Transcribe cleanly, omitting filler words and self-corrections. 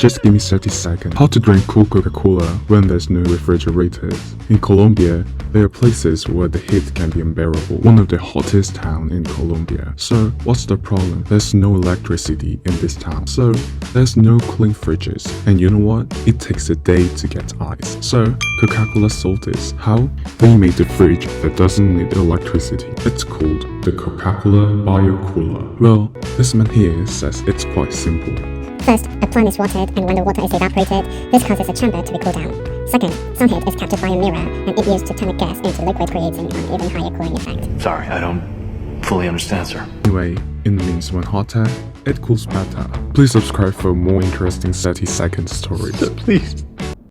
Just give me 30 seconds. How to drink cool Coca-Cola when there's no refrigerators. In Colombia, there are places where the heat can be unbearable. One of the hottest towns in Colombia. So, what's the problem? There's no electricity in this town. So, there's no clean fridges. And you know what? It takes a day to get ice. So, Coca-Cola solved this. How? They made a fridge that doesn't need electricity. It's called the Coca-Cola Bio Cooler. Well, this man here says it's quite simple. First, a plant is watered, and when the water is evaporated, this causes a chamber to be cooled down. Second, sunheat is captured by a mirror, and it used to turn a gas into liquid, creating an even higher cooling effect. Sorry, I don't fully understand, sir. Anyway, it means when hotter, it cools better. Please subscribe for more interesting 30-second stories. Please.